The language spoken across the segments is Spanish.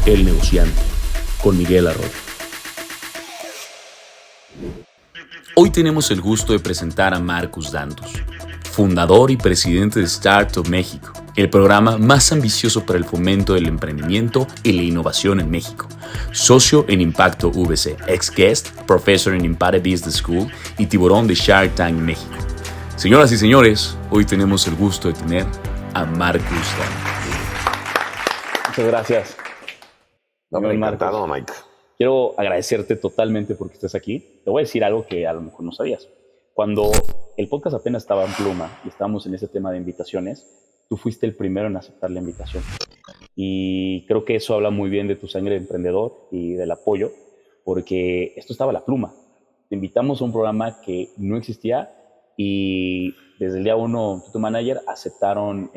El Negociante, con Miguel Arroyo. Hoy tenemos el gusto de presentar a Marcus Dantus, fundador y presidente de Startup México, el programa más ambicioso para el fomento del emprendimiento y la innovación en México. Socio en Impacto VC, ex-guest, profesor en Impare Business School y tiburón de Shark Tank México. Señoras y señores, hoy tenemos el gusto de tener a Marcus Dantus. Muchas gracias. No, me ha encantado, Mike. Quiero agradecerte totalmente porque estés aquí. Te voy a decir algo que a lo mejor no sabías. Cuando el podcast apenas estaba en pluma y estábamos en ese tema de invitaciones, tú fuiste el primero en aceptar la invitación. Y creo que eso habla muy bien de tu sangre de emprendedor y del apoyo, porque esto estaba a la pluma. Te invitamos a un programa que no existía y desde el día uno, tu manager, aceptaron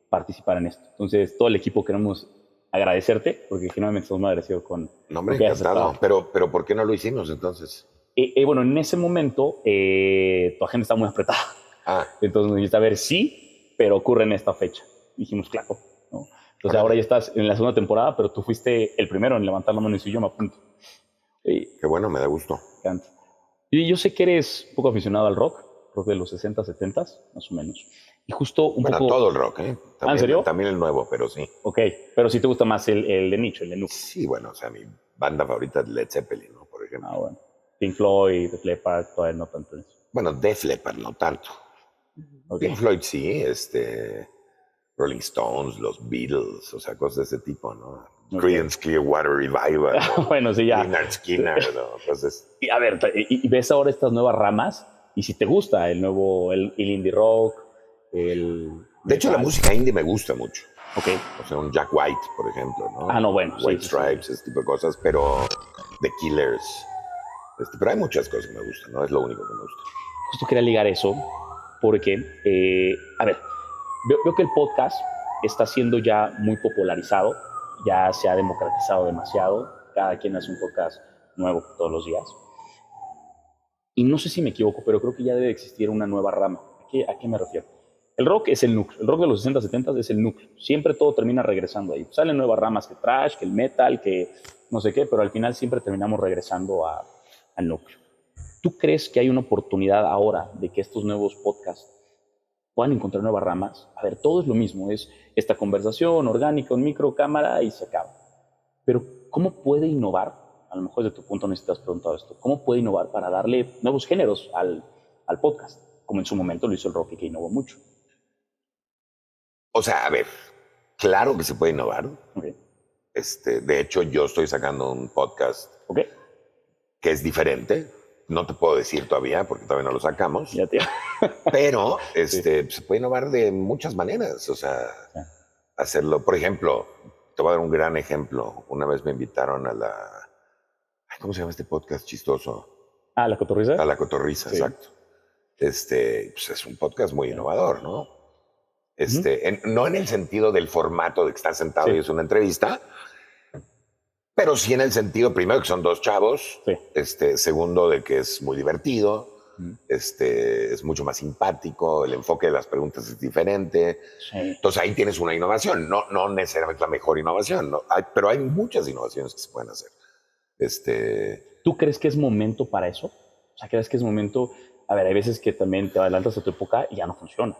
participar en esto. Entonces, todo el equipo queremos agradecerte, porque generalmente estamos muy agradecidos con... No, hombre, encantado. Pero ¿por qué no lo hicimos entonces? Bueno, en ese momento tu agenda está muy apretada. Entonces nos dijiste, a ver, sí, pero ocurre en esta fecha. Dijimos, claro, ¿no? Entonces ahora ya estás en la segunda temporada, pero tú fuiste el primero en levantar la mano y decir, yo me apunto. Qué bueno, me da gusto. Y yo sé que eres un poco aficionado al rock de los 60, 70, más o menos. Y justo un poco... todo el rock, ¿eh? También, ¿en serio? También el nuevo, pero sí. Ok, pero sí te gusta más el de nicho, el de núcleo. Sí, bueno, o sea, mi banda favorita es Led Zeppelin, ¿no? Por ejemplo. Bueno. Pink Floyd, Def Leppard, todavía no tanto. Bueno, Def Leppard no tanto. Okay. Pink Floyd sí, Rolling Stones, los Beatles, o sea, cosas de ese tipo, ¿no? Okay. Creedence Clearwater Revival. Bueno, sí, ya. Lynyrd Skynyrd, ¿no? Entonces... Y a ver, y ves ahora estas nuevas ramas, y si te gusta el nuevo, el indie rock, De hecho, la música indie me gusta mucho. Ok. O sea, un Jack White, por ejemplo, ¿no? Ah, no, bueno. White Stripes, ese tipo de cosas, pero The Killers. Pero hay muchas cosas que me gustan, no es lo único que me gusta. Justo quería ligar eso, porque, a ver, veo que el podcast está siendo ya muy popularizado, ya se ha democratizado demasiado, cada quien hace un podcast nuevo todos los días. Y no sé si me equivoco, pero creo que ya debe existir una nueva rama. ¿A qué me refiero? El rock es el núcleo. El rock de los 60, 70 es el núcleo. Siempre todo termina regresando ahí. Salen nuevas ramas que thrash, que el metal, que no sé qué, pero al final siempre terminamos regresando al núcleo. ¿Tú crees que hay una oportunidad ahora de que estos nuevos podcasts puedan encontrar nuevas ramas? A ver, todo es lo mismo. Es esta conversación orgánica, un micro, cámara y se acaba. Pero ¿cómo puede innovar? A lo mejor desde tu punto no te has preguntado esto. ¿Cómo puede innovar para darle nuevos géneros al podcast? Como en su momento lo hizo el rock y que innovó mucho. O sea, a ver, claro que se puede innovar. Okay. De hecho, yo estoy sacando un podcast que es diferente. No te puedo decir todavía porque todavía no lo sacamos. Ya, tío. Pero sí. Se puede innovar de muchas maneras. O sea, hacerlo. Por ejemplo, te voy a dar un gran ejemplo. Una vez me invitaron a la... ¿Cómo se llama este podcast chistoso? ¿A La Cotorrisa? A La Cotorrisa, sí. Exacto. Pues es un podcast muy innovador, ¿no? No en el sentido del formato de que estás sentado y es una entrevista, pero sí en el sentido, primero, que son dos chavos, segundo, de que es muy divertido, es mucho más simpático, el enfoque de las preguntas es diferente. Sí. Entonces ahí tienes una innovación, no necesariamente la mejor innovación, ¿no? Pero hay muchas innovaciones que se pueden hacer. ¿Tú crees que es momento para eso? O sea, ¿crees que es momento? A ver, hay veces que también te adelantas a tu época y ya no funciona.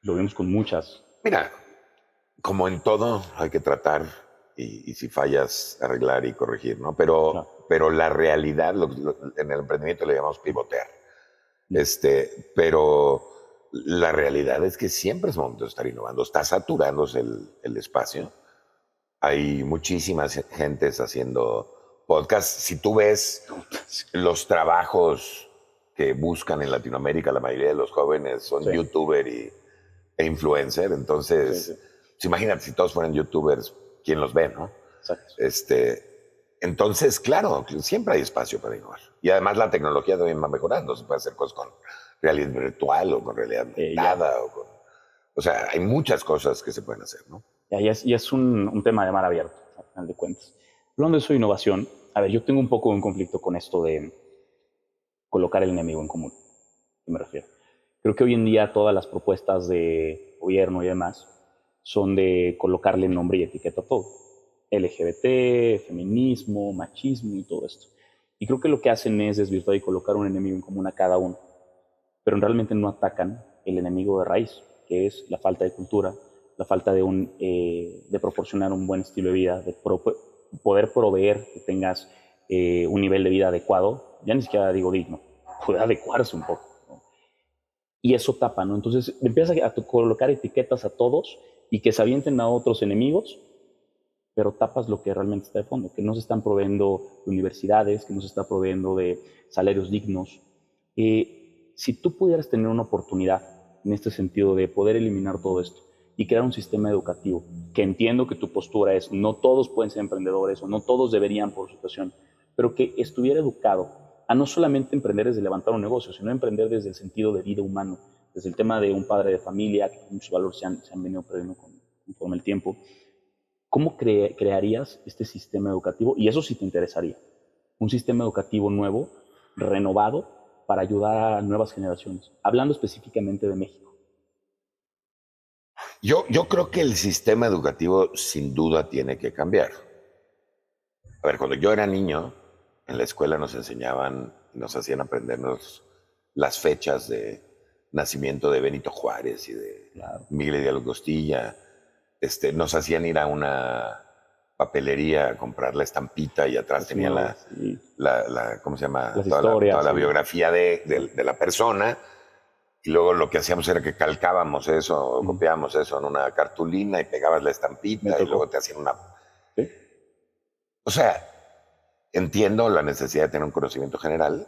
Lo vemos con muchas. Mira, como en todo, hay que tratar y si fallas, arreglar y corregir, ¿no? Pero la realidad, en el emprendimiento le llamamos pivotear. Pero la realidad es que siempre es momento de estar innovando. Está saturándose el espacio. Hay muchísimas gentes haciendo podcasts. Si tú ves los trabajos que buscan en Latinoamérica, la mayoría de los jóvenes son youtuber e influencer. Entonces, imagínate si todos fueran youtubers, ¿quién los ve, no? Exacto. Entonces, claro, siempre hay espacio para innovar. Y además la tecnología también va mejorando. Se puede hacer cosas con realidad virtual o con realidad aumentada. O sea, hay muchas cosas que se pueden hacer, ¿no? Y es un tema de mar abierto, al final de cuentas. Hablando de eso de innovación, a ver, yo tengo un poco un conflicto con esto de colocar el enemigo en común. ¿A qué me refiero? Creo que hoy en día todas las propuestas de gobierno y demás son de colocarle nombre y etiqueta a todo. LGBT, feminismo, machismo y todo esto. Y creo que lo que hacen es desvirtuar y colocar un enemigo en común a cada uno, pero realmente no atacan el enemigo de raíz, que es la falta de cultura, la falta de proporcionar un buen estilo de vida, de poder proveer que tengas un nivel de vida adecuado, ya ni siquiera digo digno, puede adecuarse un poco, ¿no? Y eso tapa, ¿no? Entonces empiezas a colocar etiquetas a todos y que se avienten a otros enemigos, pero tapas lo que realmente está de fondo, que no se están proveyendo de universidades, que no se está proveyendo de salarios dignos. Si tú pudieras tener una oportunidad en este sentido de poder eliminar todo esto y crear un sistema educativo, que entiendo que tu postura es no todos pueden ser emprendedores o no todos deberían por situación, pero que estuviera educado a no solamente emprender desde levantar un negocio, sino emprender desde el sentido de vida humano, desde el tema de un padre de familia, que muchos valores se han venido perdiendo conforme el tiempo. ¿Cómo crearías este sistema educativo? Y eso sí te interesaría. Un sistema educativo nuevo, renovado, para ayudar a nuevas generaciones. Hablando específicamente de México. Yo creo que el sistema educativo sin duda tiene que cambiar. A ver, cuando yo era niño, en la escuela nos enseñaban, nos hacían aprendernos las fechas de nacimiento de Benito Juárez y de Miguel Hidalgo Costilla. Nos hacían ir a una papelería a comprar la estampita y atrás tenía ¿cómo se llama? Toda la biografía de la persona. Y luego lo que hacíamos era que calcábamos eso, copiábamos eso en una cartulina y pegabas la estampita y luego te hacían una... ¿Sí? O sea, entiendo la necesidad de tener un conocimiento general,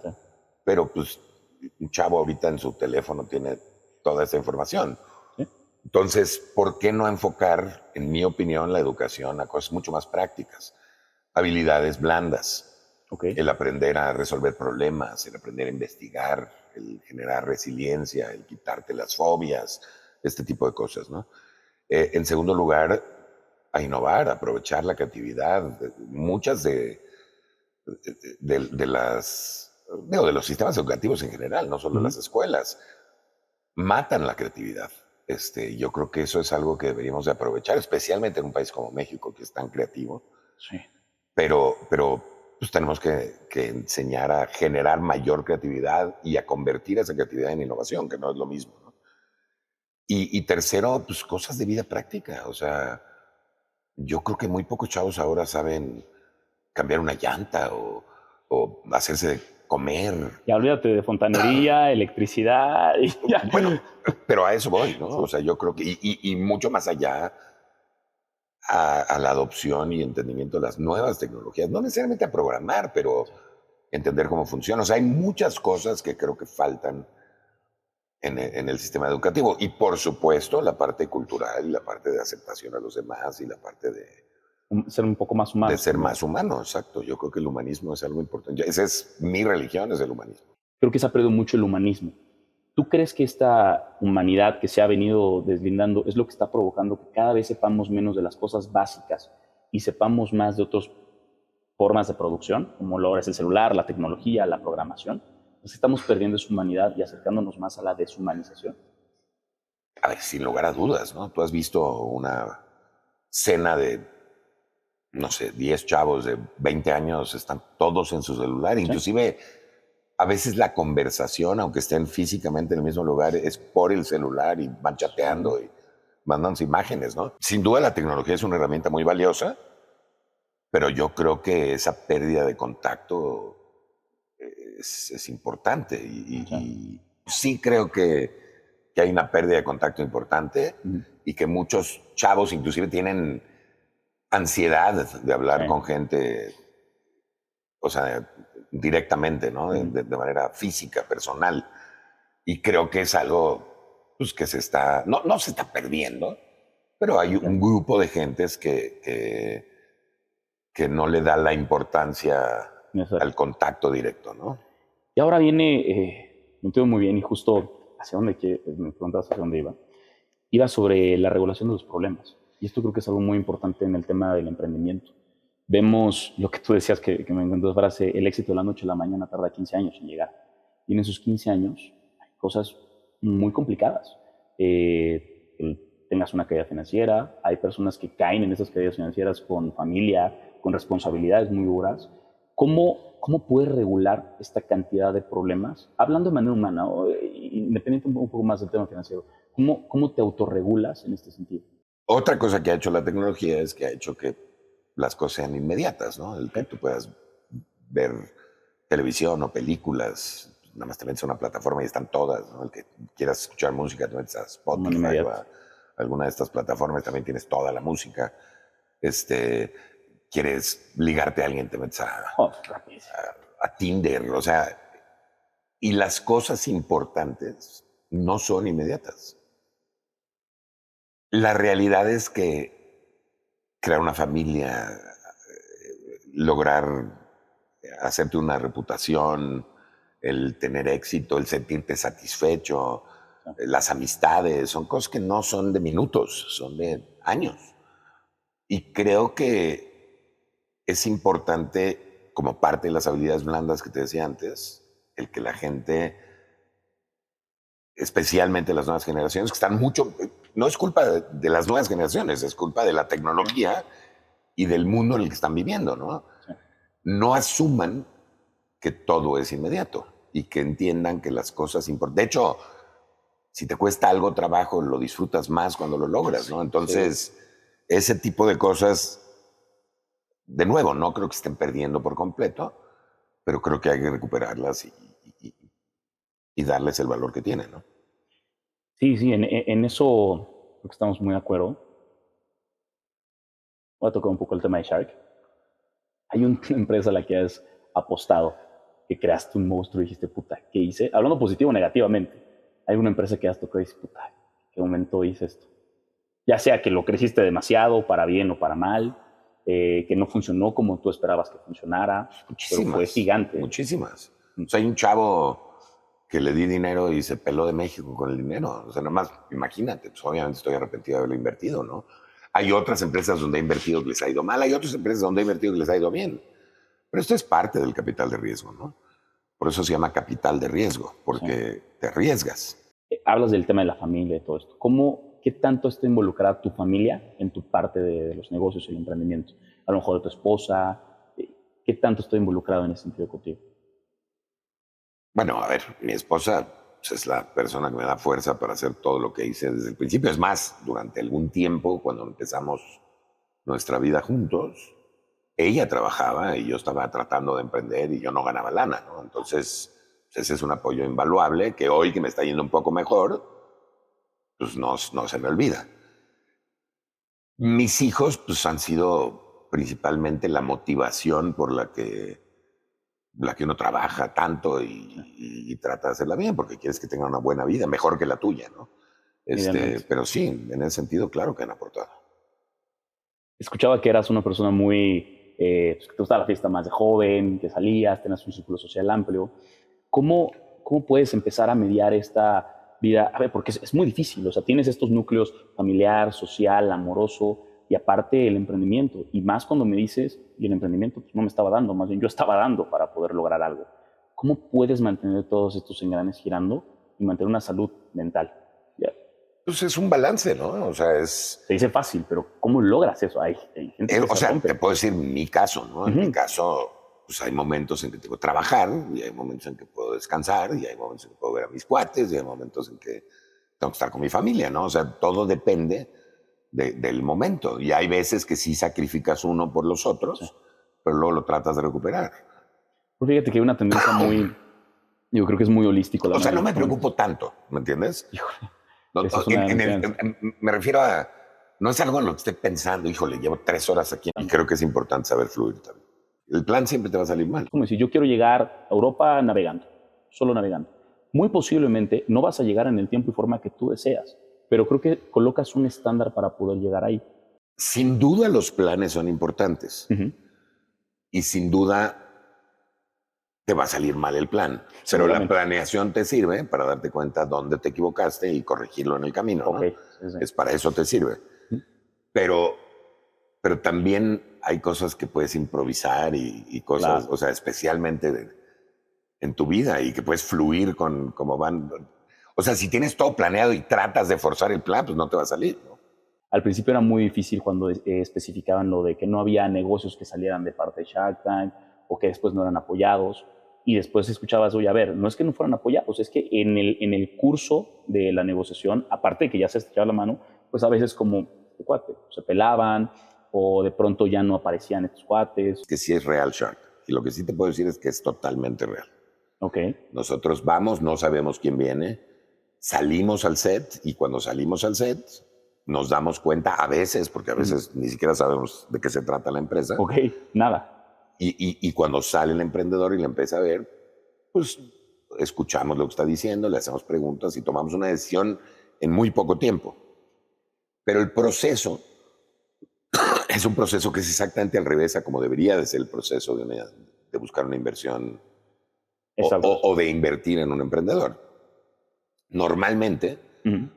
pero pues un chavo ahorita en su teléfono tiene toda esa información. ¿Sí? Entonces, ¿por qué no enfocar, en mi opinión, la educación a cosas mucho más prácticas? Habilidades blandas. El aprender a resolver problemas, el aprender a investigar, el generar resiliencia, el quitarte las fobias, este tipo de cosas, ¿no? En segundo lugar, a innovar, a aprovechar la creatividad. Muchas de los sistemas educativos en general, no solo las escuelas, matan la creatividad. Yo creo que eso es algo que deberíamos de aprovechar, especialmente en un país como México, que es tan creativo. Sí. Pero pues tenemos que enseñar a generar mayor creatividad y a convertir esa creatividad en innovación, que no es lo mismo, ¿no? Y tercero, pues cosas de vida práctica. O sea, yo creo que muy pocos chavos ahora saben cambiar una llanta o hacerse de comer. Ya olvídate de fontanería, electricidad. Y ya. Bueno, pero a eso voy, ¿no? O sea, yo creo que, y mucho más allá, a la adopción y entendimiento de las nuevas tecnologías, no necesariamente a programar, pero entender cómo funciona. O sea, hay muchas cosas que creo que faltan en el sistema educativo. Y por supuesto, la parte cultural y la parte de aceptación a los demás y la parte de ser un poco más humano. De ser más humano, exacto. Yo creo que el humanismo es algo importante. Esa es mi religión, es el humanismo. Creo que se ha perdido mucho el humanismo. ¿Tú crees que esta humanidad que se ha venido deslindando es lo que está provocando que cada vez sepamos menos de las cosas básicas y sepamos más de otras formas de producción, como lo es el celular, la tecnología, la programación? Nos estamos perdiendo esa humanidad y acercándonos más a la deshumanización. A ver, sin lugar a dudas, ¿no? Tú has visto una cena de, no sé, 10 chavos de 20 años, están todos en su celular, ¿sí? Inclusive a veces la conversación, aunque estén físicamente en el mismo lugar, es por el celular y van chateando y mandándose imágenes, ¿no? Sin duda la tecnología es una herramienta muy valiosa, pero yo creo que esa pérdida de contacto es importante y sí creo que hay una pérdida de contacto importante y que muchos chavos inclusive tienen ansiedad de hablar con gente, o sea, directamente, ¿no? De manera física, personal. Y creo que es algo pues, que se está, no se está perdiendo, pero hay un grupo de gentes que no le da la importancia al contacto directo, ¿no? Y ahora viene, me entiendo muy bien, y justo hacia dónde me preguntabas hacia dónde iba sobre la regulación de los problemas. Y esto creo que es algo muy importante en el tema del emprendimiento. Vemos lo que tú decías, que me encantó esa frase, el éxito de la noche a la mañana tarda 15 años en llegar. Y en esos 15 años hay cosas muy complicadas. El tengas una caída financiera, hay personas que caen en esas caídas financieras con familia, con responsabilidades muy duras. ¿Cómo puedes regular esta cantidad de problemas? Hablando de manera humana, independiente un poco más del tema financiero, ¿cómo te autorregulas en este sentido? Otra cosa que ha hecho la tecnología es que ha hecho que las cosas sean inmediatas, ¿no? El que tú puedas ver televisión o películas, nada más te metes a una plataforma y están todas, ¿no? El que quieras escuchar música, te metes a Spotify o a alguna de estas plataformas, también tienes toda la música. Quieres ligarte a alguien, te metes a Tinder, o sea, y las cosas importantes no son inmediatas. La realidad es que crear una familia, lograr hacerte una reputación, el tener éxito, el sentirte satisfecho, las amistades, son cosas que no son de minutos, son de años. Y creo que es importante, como parte de las habilidades blandas que te decía antes, el que la gente, especialmente las nuevas generaciones, que están mucho, no es culpa de las nuevas generaciones, es culpa de la tecnología y del mundo en el que están viviendo, ¿no? Sí. No asuman que todo es inmediato y que entiendan que las cosas importan. De hecho, si te cuesta algo trabajo, lo disfrutas más cuando lo logras, ¿no? Entonces, ese tipo de cosas, de nuevo, no creo que estén perdiendo por completo, pero creo que hay que recuperarlas y darles el valor que tienen, ¿no? Sí, en eso creo que estamos muy de acuerdo. Voy a tocar un poco el tema de Shark. Hay una empresa a la que has apostado, que creaste un monstruo y dijiste, puta, ¿qué hice? Hablando positivo o negativamente. Hay una empresa que has tocado y dices, puta, ¿en qué momento hice esto? Ya sea que lo creciste demasiado, para bien o para mal, que no funcionó como tú esperabas que funcionara, pero fue Muchísimas, gigante. muchísimas. O sea, hay un chavo que le di dinero y se peló de México con el dinero. O sea, nada más, imagínate, pues obviamente estoy arrepentido de haberlo invertido, ¿no? Hay otras empresas donde he invertido que les ha ido mal, hay otras empresas donde he invertido que les ha ido bien. Pero esto es parte del capital de riesgo, ¿no? Por eso se llama capital de riesgo, porque te arriesgas. Hablas del tema de la familia y todo esto. ¿Qué tanto está involucrada tu familia en tu parte de los negocios y el emprendimiento? A lo mejor de tu esposa. ¿Qué tanto está involucrado en ese sentido contigo? Bueno, a ver, mi esposa pues, es la persona que me da fuerza para hacer todo lo que hice desde el principio. Es más, durante algún tiempo, cuando empezamos nuestra vida juntos, ella trabajaba y yo estaba tratando de emprender y yo no ganaba lana, ¿no? Entonces, pues, ese es un apoyo invaluable que hoy que me está yendo un poco mejor, pues no se me olvida. Mis hijos pues han sido principalmente la motivación por la que uno trabaja tanto y trata de hacerla bien, porque quieres que tengan una buena vida, mejor que la tuya, ¿no? Pero sí, en ese sentido, claro que han aportado. Escuchaba que eras una persona muy, pues, que te gustaba la fiesta más de joven, que salías, tenías un círculo social amplio. ¿Cómo puedes empezar a mediar esta vida? A ver, porque es muy difícil, o sea, tienes estos núcleos familiar, social, amoroso, y aparte el emprendimiento, y más cuando me dices, y el emprendimiento pues, no me estaba dando, más bien yo estaba dando para poder lograr algo. ¿Cómo puedes mantener todos estos engranes girando y mantener una salud mental? Ya, Pues es un balance, ¿no? O sea, es... se dice fácil, pero ¿cómo logras eso? Hay gente que o se sea, rompe. te puedo decir mi caso, ¿no? En mi caso, pues hay momentos en que tengo que trabajar y hay momentos en que puedo descansar y hay momentos en que puedo ver a mis cuates y hay momentos en que tengo que estar con mi familia, ¿no? O sea, todo depende del momento. Y hay veces que sí sacrificas uno por los otros, pero luego lo tratas de recuperar. Pues fíjate que hay una tendencia muy, yo creo que es muy holístico la O sea, manera no en que me comentas. preocupo tanto, ¿me entiendes? Híjole, No, esa es una gran diferencia. me refiero a, no es algo en lo que esté pensando, híjole, llevo 3 horas aquí y creo que es importante saber fluir también. El plan siempre te va a salir mal. Es como decir, yo quiero llegar a Europa navegando, solo navegando. Muy posiblemente no vas a llegar en el tiempo y forma que tú deseas, pero creo que colocas un estándar para poder llegar ahí. Sin duda los planes son importantes y sin duda te va a salir mal el plan, pero la Seguramente. planeación te sirve para darte cuenta dónde te equivocaste y corregirlo en el camino, ¿no? Ok, sí. Es para eso te sirve. Pero, pero también hay cosas que puedes improvisar y cosas, Claro. o sea, especialmente en tu vida y que puedes fluir con cómo van. O sea, si tienes todo planeado y tratas de forzar el plan, pues no te va a salir, ¿no? Al principio era muy difícil cuando especificaban lo de que no había negocios que salieran de parte de Shark Tank o que después no eran apoyados. Y después escuchabas, oye, a ver, no es que no fueran apoyados, es que en el curso de la negociación, aparte de que ya se estrechaba la mano, pues a veces como cuate, se pelaban o de pronto ya no aparecían estos cuates. Que sí es real, Shark. Y lo que sí te puedo decir es que es totalmente real. Ok. Nosotros vamos, no sabemos quién viene, salimos al set y cuando salimos al set nos damos cuenta a veces, porque a veces ni siquiera sabemos de qué se trata la empresa. Ok, nada. Y cuando sale el emprendedor y la empieza a ver, pues escuchamos lo que está diciendo, le hacemos preguntas y tomamos una decisión en muy poco tiempo. Pero el proceso es un proceso que es exactamente al revés a como debería de ser el proceso de buscar una inversión o de invertir en un emprendedor. Normalmente,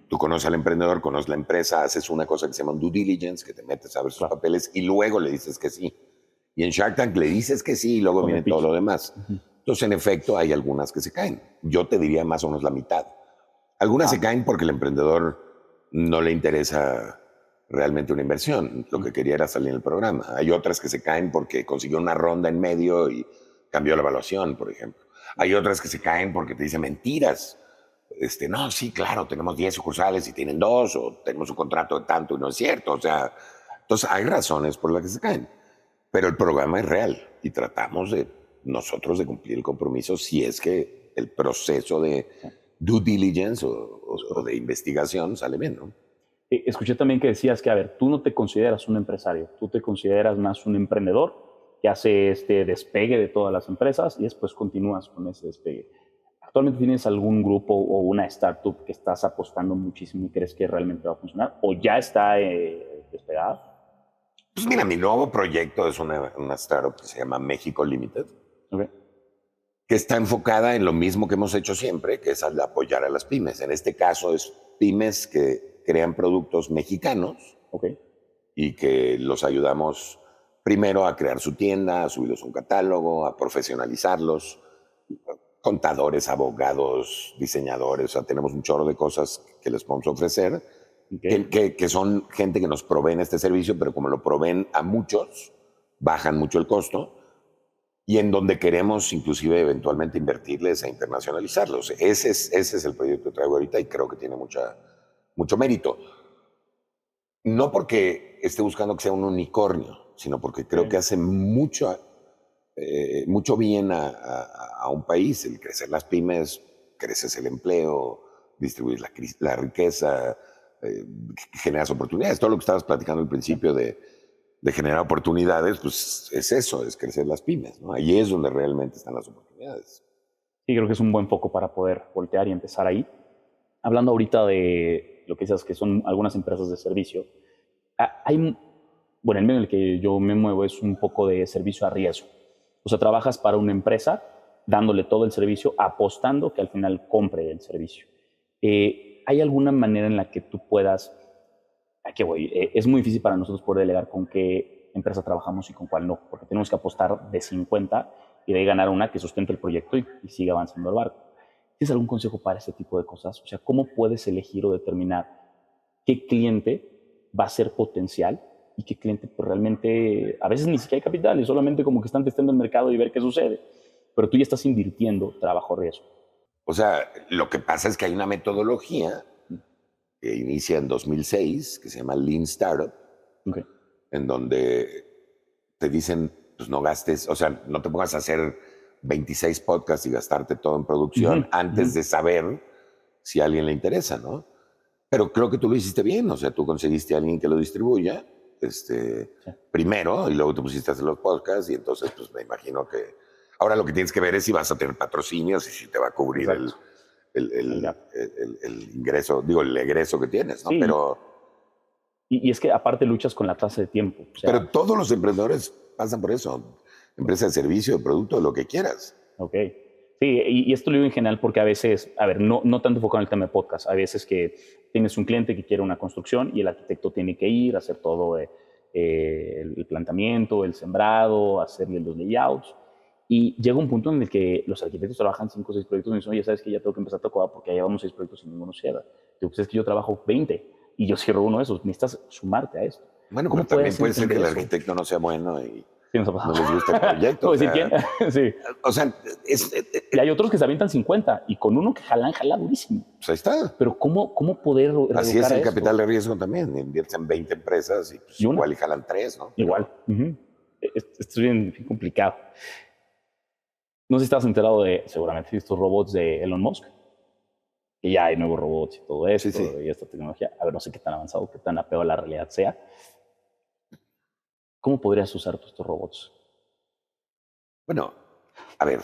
tú conoces al emprendedor, conoces la empresa, haces una cosa que se llama un due diligence, que te metes a ver sus papeles y luego le dices que sí. Y en Shark Tank le dices que sí y luego viene todo lo demás. Entonces, en efecto, hay algunas que se caen. Yo te diría más o menos la mitad. Algunas se caen porque el emprendedor no le interesa realmente una inversión. Lo que quería era salir en el programa. Hay otras que se caen porque consiguió una ronda en medio y cambió la evaluación, por ejemplo. Hay otras que se caen porque te dicen mentiras. No, sí, claro, tenemos 10 sucursales y tienen 2, o tenemos un contrato de tanto y no es cierto. O sea, entonces hay razones por las que se caen. Pero el programa es real y tratamos nosotros de cumplir el compromiso si es que el proceso de due diligence o de investigación sale bien, ¿no? Escuché también que decías que, a ver, tú no te consideras un empresario, tú te consideras más un emprendedor que hace este despegue de todas las empresas y después continúas con ese despegue. ¿Actualmente tienes algún grupo o una startup que estás apostando muchísimo y crees que realmente va a funcionar? ¿O ya está despegada? Pues mira, mi nuevo proyecto es una startup que se llama México Limited, Okay. que está enfocada en lo mismo que hemos hecho siempre, que es al apoyar a las pymes. En este caso es pymes que crean productos mexicanos Okay. y que los ayudamos primero a crear su tienda, a subirlos a un catálogo, a profesionalizarlos, contadores, abogados, diseñadores, o sea, tenemos un chorro de cosas que les podemos ofrecer, Okay. que son gente que nos proveen este servicio, pero como lo proveen a muchos, bajan mucho el costo y en donde queremos inclusive eventualmente invertirles e internacionalizarlos. Ese es el proyecto que traigo ahorita y creo que tiene mucho mérito. No porque esté buscando que sea un unicornio, sino porque creo que hace mucho bien a un país. El crecer las pymes, creces el empleo, distribuyes la riqueza, generas oportunidades. Todo lo que estabas platicando al principio de generar oportunidades, pues es eso, es crecer las pymes, ¿no? Ahí es donde realmente están las oportunidades. Sí, creo que es un buen foco para poder voltear y empezar ahí. Hablando ahorita de lo que dices, que son algunas empresas de servicio, bueno, el medio en el que yo me muevo es un poco de servicio a riesgo. O sea, trabajas para una empresa dándole todo el servicio, apostando que al final compre el servicio. ¿Hay alguna manera en la que tú puedas, a qué voy? Es muy difícil para nosotros poder delegar con qué empresa trabajamos y con cuál no, porque tenemos que apostar de 50 y de ahí ganar una que sustente el proyecto y siga avanzando el barco. ¿Tienes algún consejo para este tipo de cosas? O sea, ¿cómo puedes elegir o determinar qué cliente va a ser potencial y qué cliente pues, realmente, a veces ni siquiera hay capital, y solamente como que están testando el mercado y ver qué sucede? Pero tú ya estás invirtiendo trabajo riesgo. O sea, lo que pasa es que hay una metodología que inicia en 2006, que se llama Lean Startup, Okay. en donde te dicen, pues no gastes, o sea, no te pongas a hacer 26 podcasts y gastarte todo en producción antes de saber si a alguien le interesa, ¿no? Pero creo que tú lo hiciste bien, o sea, tú conseguiste a alguien que lo distribuya, Sí. primero, y luego te pusiste a hacer los podcasts, y entonces, pues me imagino que ahora lo que tienes que ver es si vas a tener patrocinios y si te va a cubrir el ingreso, digo, el egreso que tienes, ¿no? Sí, Pero, y es que aparte luchas con la tasa de tiempo. O sea, pero todos los emprendedores pasan por eso. Empresa de servicio, de producto, de lo que quieras. ok. Sí, y esto lo digo en general porque a veces, a ver, no tanto enfocado en el tema de podcast, a veces que tienes un cliente que quiere una construcción y el arquitecto tiene que ir a hacer todo el planteamiento, el sembrado, hacerle los layouts. Y llega un punto en el que los arquitectos trabajan 5 o 6 proyectos y me dicen, oye, ¿sabes que ya tengo que empezar a tocar porque ya llevamos 6 proyectos y ninguno cierra? Digo, pues es que yo trabajo 20. y yo cierro uno de esos. Necesitas sumarte a esto. Bueno, ¿Cómo pero también puede puedes ser que el entender eso? arquitecto no sea bueno y Sí, nos ha no pasado. les gusta el proyecto. ¿Puedo O decir sea, quién? Sí. o sea, es, Y hay otros que se avientan 50 y con uno que jala durísimo. pues ahí está. Pero ¿cómo poder Así es reeducar a el esto? capital de riesgo también. Inviertes en 20 empresas y pues, Y una, igual y jalan 3, ¿no? igual. Esto es bien complicado. No sé si estás enterado de, seguramente, estos robots de Elon Musk, que ya hay nuevos robots y todo Sí, sí. esto, y esta tecnología. A ver, no sé qué tan avanzado, qué tan apegado a la realidad sea. ¿Cómo podrías usar tú estos robots? Bueno, a ver,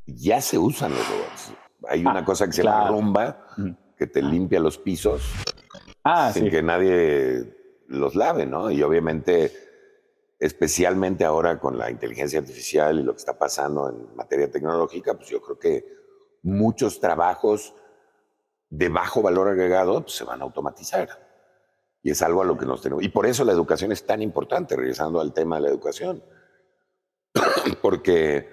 ya se usan los robots. Hay una cosa que se llama Claro. Rumba, que te limpia los pisos sin Sí. que nadie los lave, ¿no? Y obviamente, especialmente ahora con la inteligencia artificial y lo que está pasando en materia tecnológica, pues yo creo que muchos trabajos de bajo valor agregado pues, se van a automatizar. Y es algo a lo que nos tenemos. Y por eso la educación es tan importante, regresando al tema de la educación. Porque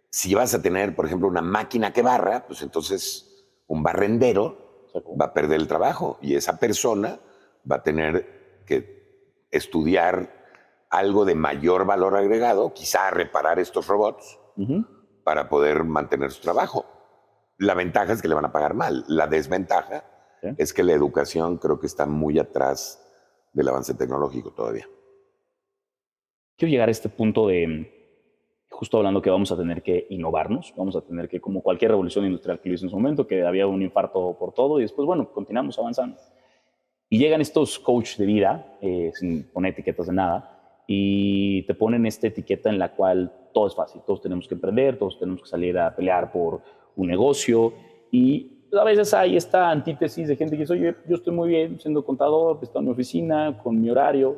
si vas a tener, por ejemplo, una máquina que barra, pues entonces un barrendero va a perder el trabajo y esa persona va a tener que estudiar algo de mayor valor agregado, quizá reparar estos robots para poder mantener su trabajo. La ventaja es que le van a pagar mal. La desventaja es que la educación creo que está muy atrás del avance tecnológico todavía. Quiero llegar a este punto de, justo hablando que vamos a tener que innovarnos, vamos a tener que, como cualquier revolución industrial que lo hizo en su momento, que había un infarto por todo y después, bueno, continuamos avanzando. Y llegan estos coach de vida, sin poner etiquetas de nada, y te ponen esta etiqueta en la cual todo es fácil, todos tenemos que emprender, todos tenemos que salir a pelear por un negocio, y a veces hay esta antítesis de gente que dice, oye, yo estoy muy bien siendo contador, estoy en mi oficina, con mi horario,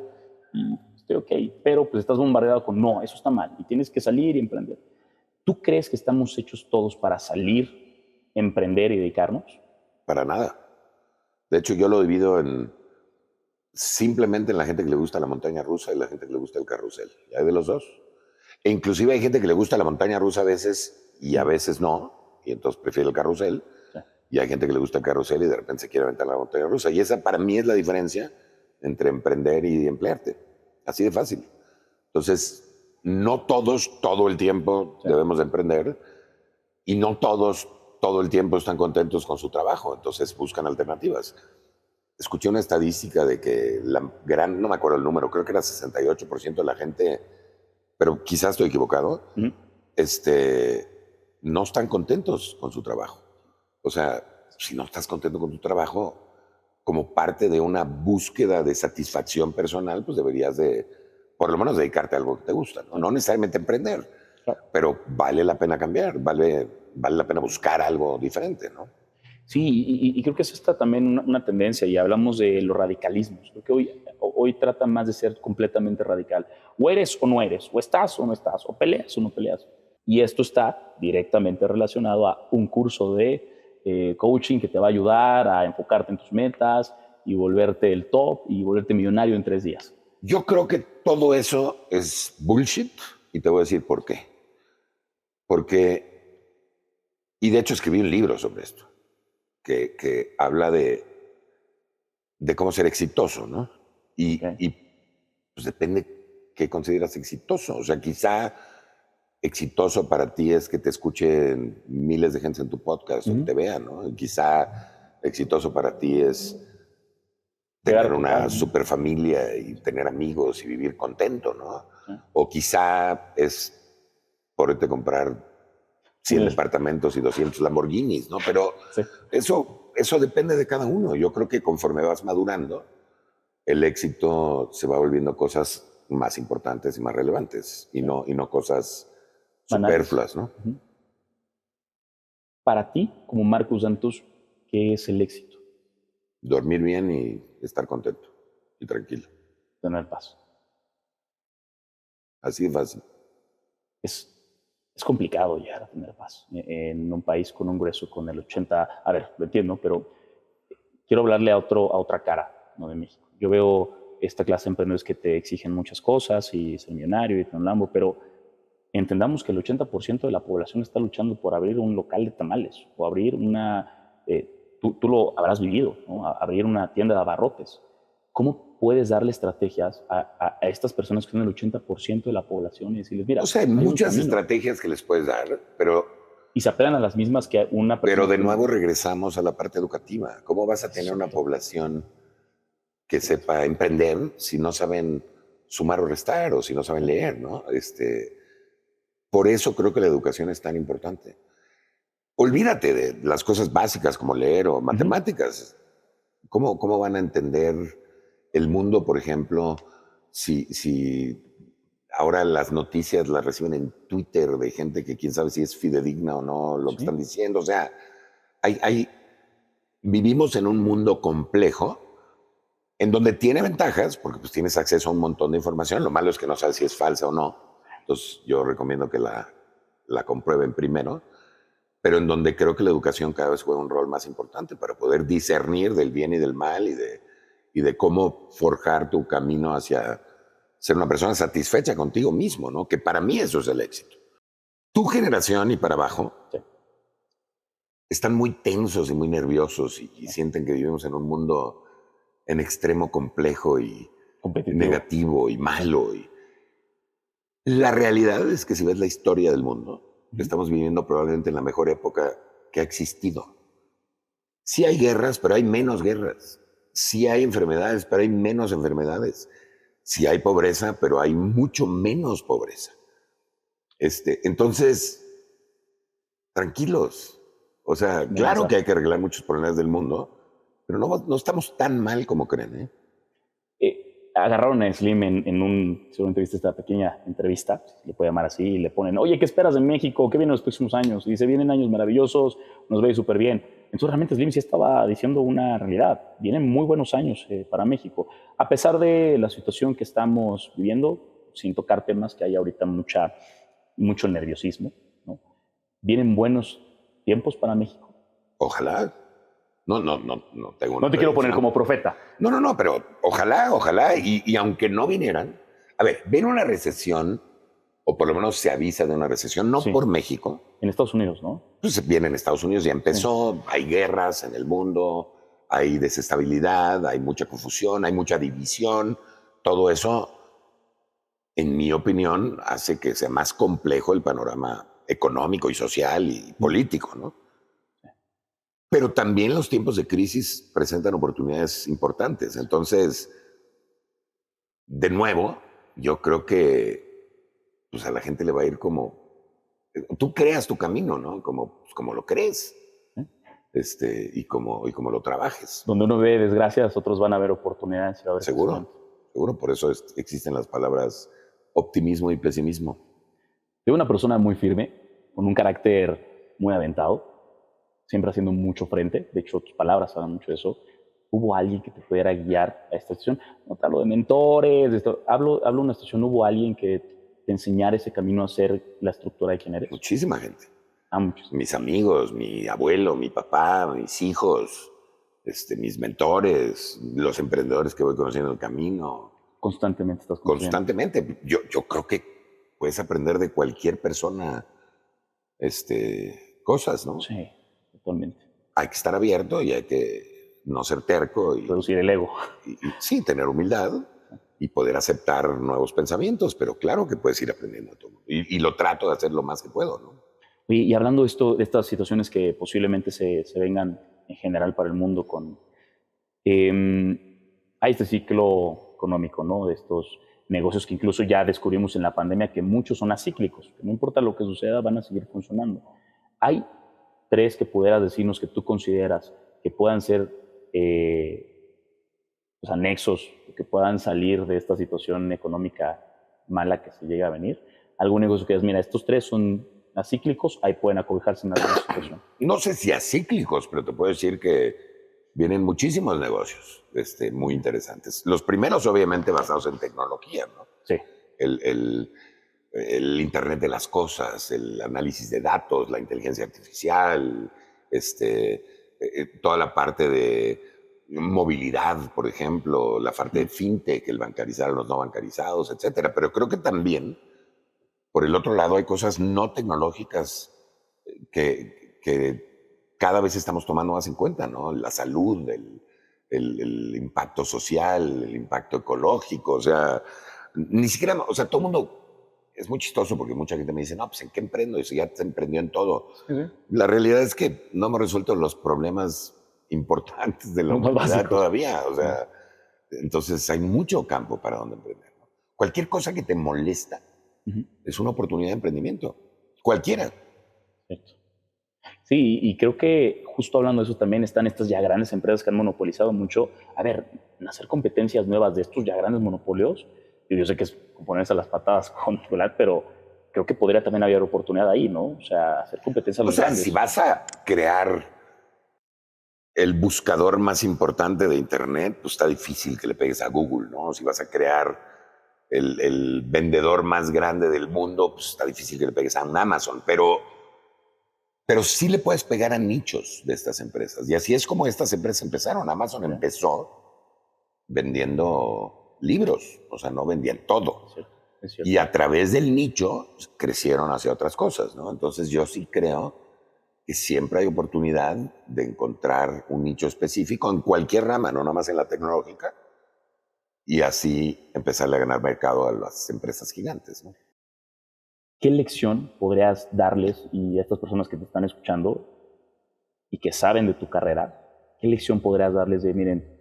y estoy ok, pero pues estás bombardeado con, no, eso está mal, y tienes que salir y emprender. ¿Tú crees que estamos hechos todos para salir, emprender y dedicarnos? Para nada. De hecho, yo lo divido en simplemente en la gente que le gusta la montaña rusa y la gente que le gusta el carrusel. Y hay de los dos. E inclusive hay gente que le gusta la montaña rusa a veces y a veces no, y entonces prefiere el carrusel. Sí. Y hay gente que le gusta el carrusel y de repente se quiere aventar la montaña rusa. Y esa para mí es la diferencia entre emprender y emplearte. Así de fácil. Entonces, no todos todo el tiempo debemos de emprender y no todos todo el tiempo están contentos con su trabajo. Entonces buscan alternativas. Escuché una estadística de que la gran, no me acuerdo el número, creo que era 68% de la gente, pero quizás estoy equivocado, no están contentos con su trabajo. O sea, si no estás contento con tu trabajo, como parte de una búsqueda de satisfacción personal, pues deberías de, por lo menos, dedicarte a algo que te gusta, ¿no? No necesariamente emprender, pero vale la pena cambiar, vale la pena buscar algo diferente, ¿no? Sí, y creo que es esta también una tendencia, y hablamos de los radicalismos. Creo que hoy trata más de ser completamente radical. O eres o no eres, o estás o no estás, o peleas o no peleas. Y esto está directamente relacionado a un curso de coaching que te va a ayudar a enfocarte en tus metas y volverte el top y volverte millonario en 3 días. Yo creo que todo eso es bullshit y te voy a decir por qué. Porque, y de hecho escribí un libro sobre esto, que habla de cómo ser exitoso, ¿no? Y pues depende qué consideras exitoso. O sea, quizá exitoso para ti es que te escuchen miles de gente en tu podcast o que te vean, ¿no? Y quizá exitoso para ti es tener una super familia y tener amigos y vivir contento, ¿no? O quizá es poderte comprar 100 departamentos y 200 Lamborghinis, ¿no? Pero eso depende de cada uno. Yo creo que conforme vas madurando, el éxito se va volviendo cosas más importantes y más relevantes y no cosas superfluas, ¿no? Para ti, como Marcus Santos, ¿qué es el éxito? Dormir bien y estar contento y tranquilo. Tener paz. Así de fácil. Es complicado llegar a tener paz en un país con un grueso con el 80, a ver, lo entiendo, pero quiero hablarle a otra cara, ¿no? De México. Yo veo esta clase de emprendedores que te exigen muchas cosas y ser millonario y tener un Lambo, pero entendamos que el 80% de la población está luchando por abrir un local de tamales o abrir una tú lo habrás vivido, ¿no? Abrir una tienda de abarrotes. ¿Cómo puedes darle estrategias a estas personas que son el 80% de la población y decirles, mira, O sea, hay hay un muchas camino? estrategias que les puedes dar, pero Y se apelan a las mismas que una Pero persona de que... nuevo regresamos a la parte educativa. ¿Cómo vas a tener una Exacto. población que sepa emprender si no saben sumar o restar o si no saben leer, ¿no? Por eso creo que la educación es tan importante. Olvídate de las cosas básicas como leer o Ujú. matemáticas. ¿Cómo van a entender el mundo, por ejemplo, si ahora las noticias las reciben en Twitter de gente que quién sabe si es fidedigna o no lo que Sí, están diciendo? O sea, vivimos en un mundo complejo en donde tiene ventajas, porque pues tienes acceso a un montón de información. Lo malo es que no sabes si es falsa o no. Entonces yo recomiendo que la comprueben primero, pero en donde creo que la educación cada vez juega un rol más importante para poder discernir del bien y del mal y de cómo forjar tu camino hacia ser una persona satisfecha contigo mismo, ¿no? Que para mí eso es el éxito. Tu generación y para abajo sí, están muy tensos y muy nerviosos y sí. sienten que vivimos en un mundo en extremo complejo y Competitivo. negativo y malo. La realidad es que si ves la historia del mundo, Ujú. estamos viviendo probablemente en la mejor época que ha existido. Sí hay guerras, pero hay menos guerras. Sí hay enfermedades, pero hay menos enfermedades. Sí hay pobreza, pero hay mucho menos pobreza. Entonces, tranquilos. O sea, Muy claro que mensaje. hay que arreglar muchos problemas del mundo, pero no estamos tan mal como creen, ¿eh? Agarraron a Slim seguramente viste esta pequeña entrevista, si le puede llamar así, y le ponen, oye, ¿qué esperas de México? ¿Qué viene en los próximos años? Y dice, vienen años maravillosos, nos va a ir súper bien. Entonces realmente Slim sí estaba diciendo una realidad. Vienen muy buenos años para México. A pesar de la situación que estamos viviendo, sin tocar temas que hay ahorita mucho nerviosismo, ¿no? Vienen buenos tiempos para México. Ojalá. No tengo No una te quiero poner predicción. como profeta. No, pero ojalá, y aunque no vinieran, a ver, viene una recesión, o por lo menos se avisa de una recesión, no Sí, por México, en Estados Unidos, ¿no? pues viene en Estados Unidos, ya Sí. empezó, hay guerras en el mundo, hay desestabilidad, hay mucha confusión, hay mucha división, todo eso, en mi opinión, hace que sea más complejo el panorama económico y social y político, ¿no? Pero también los tiempos de crisis presentan oportunidades importantes. Entonces, de nuevo, yo creo que pues, a la gente le va a ir tú creas tu camino, ¿no? Como lo crees, y como lo trabajes. Donde uno ve desgracias, otros van a ver oportunidades y va a haber Seguro, crecimiento. seguro. Por eso existen las palabras optimismo y pesimismo. De una persona muy firme, con un carácter muy aventado, siempre haciendo mucho frente, de hecho tus palabras hablan mucho de eso. ¿Hubo alguien que te pudiera guiar a esta situación? No te hablo de mentores, hablo de una situación, ¿hubo alguien que te enseñara ese camino a ser la estructura de quién eres? Muchísima gente. A muchos. Mis amigos, mi abuelo, mi papá, mis hijos, mis mentores, los emprendedores que voy conociendo en el camino. Constantemente estás construyendo. Constantemente. Yo creo que puedes aprender de cualquier persona cosas, ¿no? Sí, totalmente. Hay que estar abierto y hay que no ser terco Reducir el ego. y sí, tener humildad y poder aceptar nuevos pensamientos, pero claro que puedes ir aprendiendo todo. Y lo trato de hacer lo más que puedo, ¿no? Y hablando de esto, de estas situaciones que posiblemente se vengan en general para el mundo hay este ciclo económico, ¿no? De estos negocios que incluso ya descubrimos en la pandemia que muchos son acíclicos, que no importa lo que suceda, van a seguir funcionando. Hay tres que pudieras decirnos que tú consideras que puedan ser pues, anexos, que puedan salir de esta situación económica mala que se llega a venir. Algún negocio que digas, mira, estos tres son acíclicos, ahí pueden acogerse en alguna situación. No sé si acíclicos, pero te puedo decir que vienen muchísimos negocios muy interesantes. Los primeros, obviamente, basados en tecnología, ¿no? Sí, El, el- el Internet de las cosas, el análisis de datos, la inteligencia artificial, toda la parte de movilidad, por ejemplo, la parte de fintech, el bancarizar a los no bancarizados, etcétera. Pero creo que también, por el otro lado, hay cosas no tecnológicas que cada vez estamos tomando más en cuenta, ¿no? La salud, el impacto social, el impacto ecológico, o sea, ni siquiera, o sea, todo el mundo, es muy chistoso porque mucha gente me dice, no, pues ¿en qué emprendo? Y si ya se emprendió en todo. Sí, sí. La realidad es que no hemos resuelto los problemas importantes de la Los más humanidad básicos. todavía, o sea, entonces hay mucho campo para donde emprender, ¿no? Cualquier cosa que te molesta Ujú. es una oportunidad de emprendimiento, cualquiera. Cierto. Sí, y creo que justo hablando de eso también están estas ya grandes empresas que han monopolizado mucho. A ver, hacer competencias nuevas de estos ya grandes monopolios, y yo sé que es ponerse a las patadas con Chocolate, pero creo que podría también haber oportunidad ahí, ¿no? O sea, hacer competencia a O los sea, si grandes. vas a crear el buscador más importante de Internet, pues está difícil que le pegues a Google, ¿no? Si vas a crear el vendedor más grande del mundo, pues está difícil que le pegues a un Amazon, pero sí le puedes pegar a nichos de estas empresas. Y así es como estas empresas empezaron. Amazon Sí, empezó vendiendo libros, o sea, no vendían todo. es cierto, es Y cierto. a través del nicho pues, crecieron hacia otras cosas, ¿no? Entonces yo sí creo que siempre hay oportunidad de encontrar un nicho específico en cualquier rama, no nada más en la tecnológica, y así empezarle a ganar mercado a las empresas gigantes, ¿no? ¿Qué lección podrías darles y a estas personas que te están escuchando y que saben de tu carrera, qué lección podrías darles de, miren,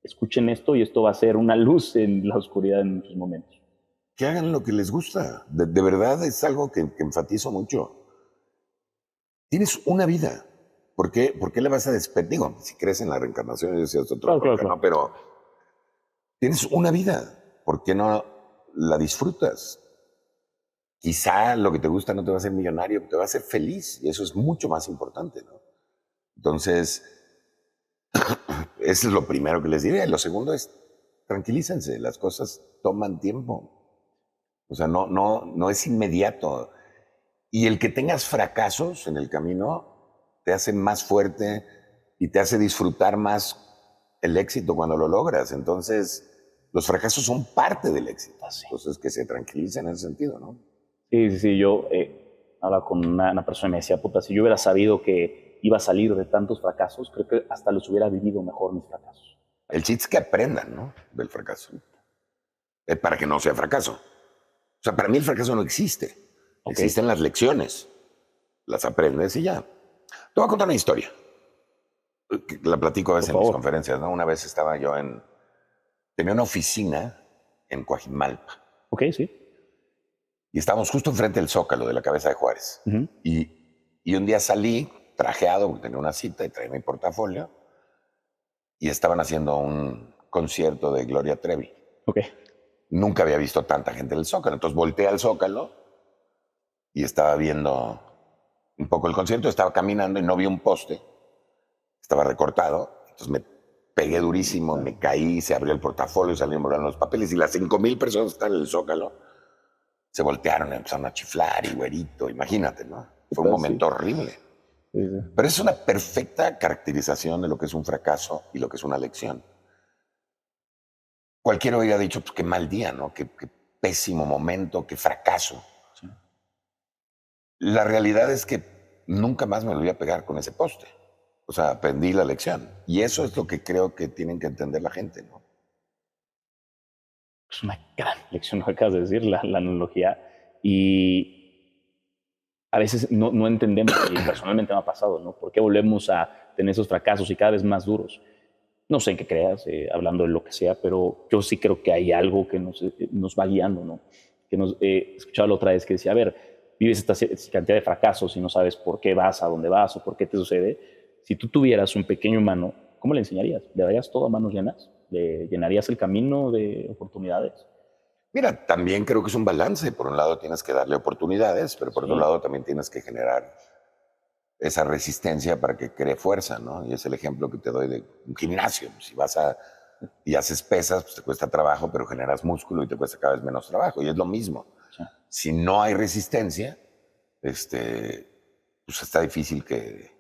escuchen esto y esto va a ser una luz en la oscuridad en muchos momentos? Que hagan lo que les gusta. De verdad es algo que enfatizo mucho. Tienes una vida. Por qué le vas a despedir? Digo, si crees en la reencarnación, eso es otro Claro, claro, rollo, ¿no? claro. Pero tienes una vida. ¿Por qué no la disfrutas? Quizá lo que te gusta no te va a hacer millonario, te va a hacer feliz. Y eso es mucho más importante, ¿no? Entonces, eso es lo primero que les diré. Lo segundo es, tranquilícense, las cosas toman tiempo. O sea, no es inmediato. Y el que tengas fracasos en el camino te hace más fuerte y te hace disfrutar más el éxito cuando lo logras. Entonces, los fracasos son parte del éxito. Así. Entonces, que se tranquilicen en ese sentido, ¿no? Sí, sí, sí. Yo hablaba con una persona y me decía, puta, si yo hubiera sabido que iba a salir de tantos fracasos, creo que hasta los hubiera vivido mejor mis fracasos. El chiste es que aprendan, ¿no? Del fracaso. Para que no sea fracaso. O sea, para mí el fracaso no existe. Ok, Existen las lecciones. Las aprendes y ya. Te voy a contar una historia. Que la platico a por veces en mis favor. conferencias, ¿no? Una vez estaba yo tenía una oficina en Coajimalpa Ok, sí. y estábamos justo enfrente del Zócalo de la Cabeza de Juárez. Ujú. Y un día salí trajeado porque tenía una cita y traía mi portafolio y estaban haciendo un concierto de Gloria Trevi. Ok, Nunca había visto tanta gente en el Zócalo, entonces volteé al Zócalo y estaba viendo un poco el concierto, estaba caminando y no vi un poste, estaba recortado, entonces me pegué durísimo, me caí, se abrió el portafolio, salieron volando los papeles y las 5,000 personas que están en el Zócalo se voltearon, empezaron a chiflar y güerito, imagínate, ¿no? Fue un puta, sí. momento horrible. Sí, sí. Pero es una perfecta caracterización de lo que es un fracaso y lo que es una lección. Cualquiera hubiera dicho, pues qué mal día, ¿no? Qué pésimo momento, qué fracaso. Sí. La realidad es que nunca más me volví a pegar con ese poste. O sea, aprendí la lección. Y eso es lo que creo que tienen que entender la gente, ¿no? Es una gran lección lo que acabas de decir, la analogía. Y a veces no entendemos, y personalmente me ha pasado, ¿no? ¿Por qué volvemos a tener esos fracasos y cada vez más duros? No sé en qué creas, hablando de lo que sea, pero yo sí creo que hay algo que nos va guiando, ¿no? Que nos escuchaba la otra vez que decía, a ver, vives esta cantidad de fracasos y no sabes por qué vas a dónde vas o por qué te sucede. Si tú tuvieras un pequeño humano, ¿cómo le enseñarías? ¿Le darías todo a manos llenas? ¿Le llenarías el camino de oportunidades? Mira, también creo que es un balance. Por un lado tienes que darle oportunidades, pero por otro Sí, lado también tienes que generar esa resistencia para que cree fuerza, ¿no? Y es el ejemplo que te doy de un gimnasio. Si vas y haces pesas, pues te cuesta trabajo, pero generas músculo y te cuesta cada vez menos trabajo. Y es lo mismo. sí. Si no hay resistencia, pues está difícil Que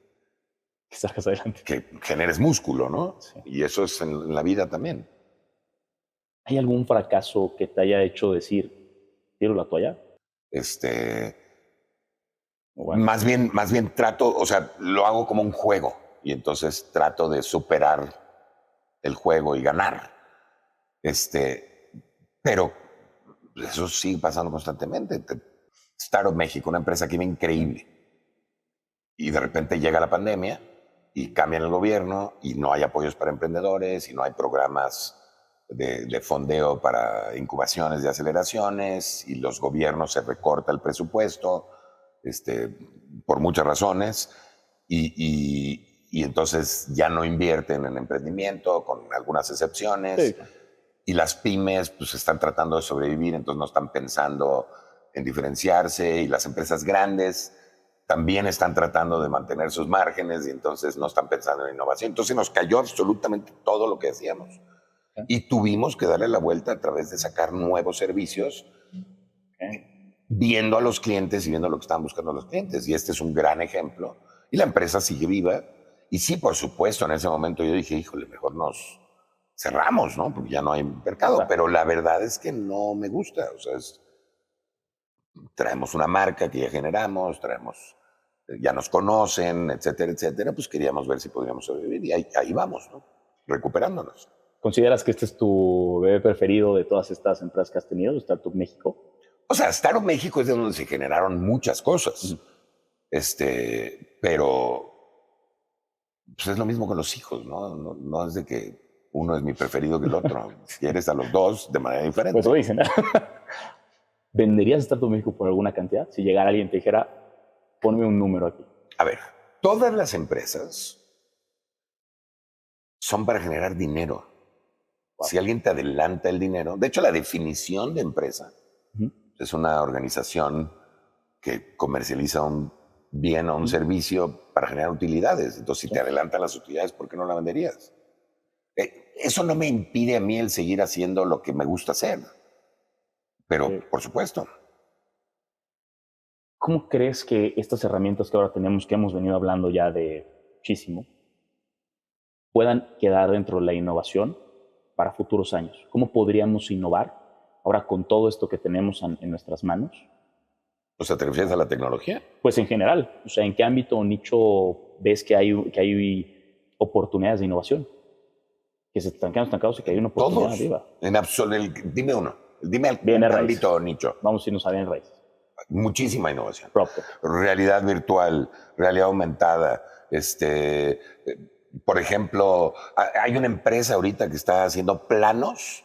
salgas adelante. que generes músculo, ¿no? Sí. Y eso es en la vida también. ¿Hay algún fracaso que te haya hecho decir, tiro la toalla? Este, Bueno, Más bien trato, o sea, lo hago como un juego y entonces trato de superar el juego y ganar. Pero eso sigue pasando constantemente. Startup México, una empresa que iba increíble. Y de repente llega la pandemia y cambian el gobierno y no hay apoyos para emprendedores y no hay programas de fondeo para incubaciones y aceleraciones y los gobiernos se recorta el presupuesto por muchas razones y entonces ya no invierten en emprendimiento con algunas excepciones sí. y las pymes pues están tratando de sobrevivir, entonces no están pensando en diferenciarse y las empresas grandes también están tratando de mantener sus márgenes y entonces no están pensando en innovación. Entonces nos cayó absolutamente todo lo que hacíamos. Y tuvimos que darle la vuelta a través de sacar nuevos servicios, viendo a los clientes y viendo lo que estaban buscando los clientes. Y este es un gran ejemplo. Y la empresa sigue viva. Y sí, por supuesto, en ese momento yo dije, híjole, mejor nos cerramos, ¿no? Porque ya no hay mercado. Claro. Pero la verdad es que no me gusta. O sea, traemos una marca que ya generamos, ya nos conocen, etcétera, etcétera. Pues queríamos ver si podríamos sobrevivir. Y ahí vamos, ¿no? Recuperándonos. ¿Consideras que este es tu bebé preferido de todas estas empresas que has tenido, Startup México? O sea, Startup México es de donde se generaron muchas cosas. Pero pues es lo mismo con los hijos, ¿no? No es de que uno es mi preferido que el otro. Quieres a los dos de manera diferente. Pues lo dicen. ¿Venderías Startup México por alguna cantidad? Si llegara alguien y te dijera, ponme un número aquí. A ver, todas las empresas son para generar dinero. Wow. Si alguien te adelanta el dinero, de hecho la definición de empresa es una organización que comercializa un bien o un servicio para generar utilidades. Entonces, si te adelantan las utilidades, ¿por qué no la venderías? Eso no me impide a mí el seguir haciendo lo que me gusta hacer. Pero, por supuesto. ¿Cómo crees que estas herramientas que ahora tenemos, que hemos venido hablando ya de muchísimo, puedan quedar dentro de la innovación para futuros años? ¿Cómo podríamos innovar ahora con todo esto que tenemos en nuestras manos? O sea, ¿te refieres a la tecnología? Pues en general, o sea, ¿en qué ámbito o nicho ves que hay oportunidades de innovación? Que se están quedando estancados y que hay una oportunidad Todos. arriba. En absoluto. Dime uno. Dime el ámbito o nicho. Vamos a irnos a bien raíces. Muchísima innovación. PropTech. Realidad virtual, realidad aumentada. Por ejemplo, hay una empresa ahorita que está haciendo planos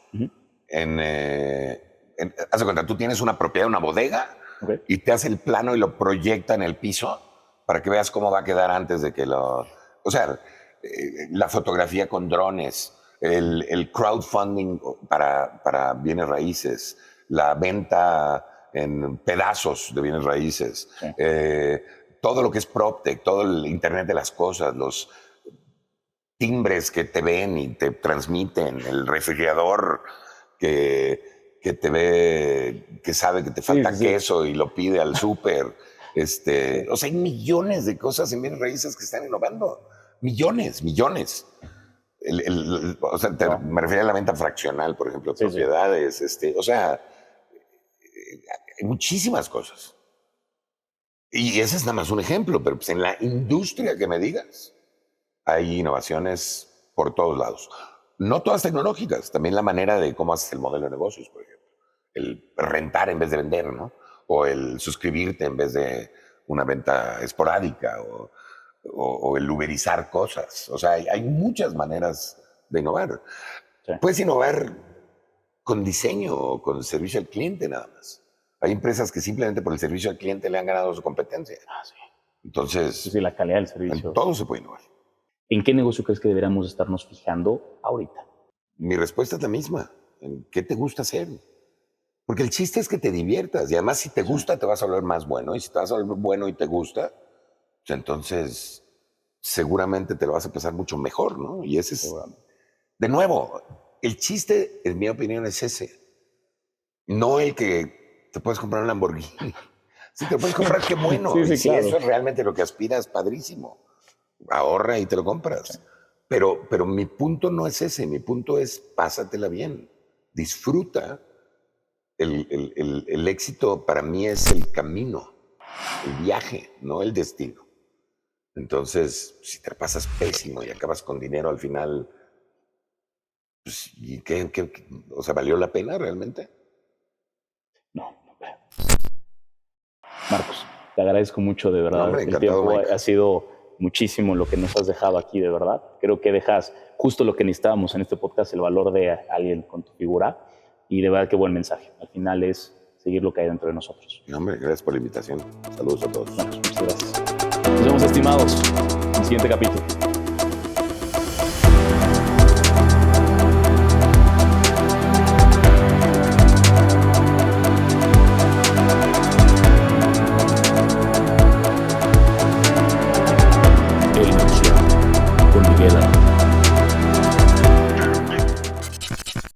haz de cuenta, tú tienes una propiedad, una bodega, y te hace el plano y lo proyecta en el piso para que veas cómo va a quedar antes de que lo... O sea, la fotografía con drones, el crowdfunding para bienes raíces, la venta en pedazos de bienes raíces, todo lo que es PropTech, todo el Internet de las cosas, los timbres que te ven y te transmiten, el refrigerador que te ve, que sabe que te falta queso y lo pide al súper. O sea, hay millones de cosas en bienes raíces que están innovando. Millones. O sea, me refería a la venta fraccional, por ejemplo, de propiedades. O sea, hay muchísimas cosas. Y ese es nada más un ejemplo, pero pues en la industria que me digas, hay innovaciones por todos lados. No todas tecnológicas, también la manera de cómo haces el modelo de negocios, por ejemplo. El rentar en vez de vender, ¿no? O el suscribirte en vez de una venta esporádica, o el uberizar cosas. O sea, hay muchas maneras de innovar. Sí. Puedes innovar con diseño o con servicio al cliente nada más. Hay empresas que simplemente por el servicio al cliente le han ganado su competencia. Sí. Entonces, sí, la calidad del servicio. En todo se puede innovar. ¿En qué negocio crees que deberíamos estarnos fijando ahorita? Mi respuesta es la misma. ¿En qué te gusta hacer? Porque el chiste es que te diviertas. Y además, si te gusta, te vas a volver más bueno. Y si te vas a volver bueno y te gusta, pues entonces seguramente te lo vas a pasar mucho mejor, ¿no? Y ese es... De nuevo, el chiste, en mi opinión, es ese. No el que te puedes comprar un Lamborghini. Si te lo puedes comprar, qué bueno. Sí, si claro. eso es realmente lo que aspiras, padrísimo. Ahorra y te lo compras. Pero mi punto no es ese. Mi punto es pásatela bien. Disfruta. El éxito para mí es el camino. el viaje, no el destino. Entonces, si te pasas pésimo y acabas con dinero al final, pues, ¿y o sea, valió la pena realmente? No. Marcos, te agradezco mucho, de No, verdad. hombre, El encantado, tiempo Mike. ha sido muchísimo lo que nos has dejado aquí, de verdad. Creo que dejas justo lo que necesitábamos en este podcast, el valor de alguien con tu figura. Y de verdad, qué buen mensaje. Al final es seguir lo que hay dentro de nosotros. No, hombre, gracias por la invitación. Saludos a todos. Marcos, muchas gracias. Nos vemos, estimados, en el siguiente capítulo.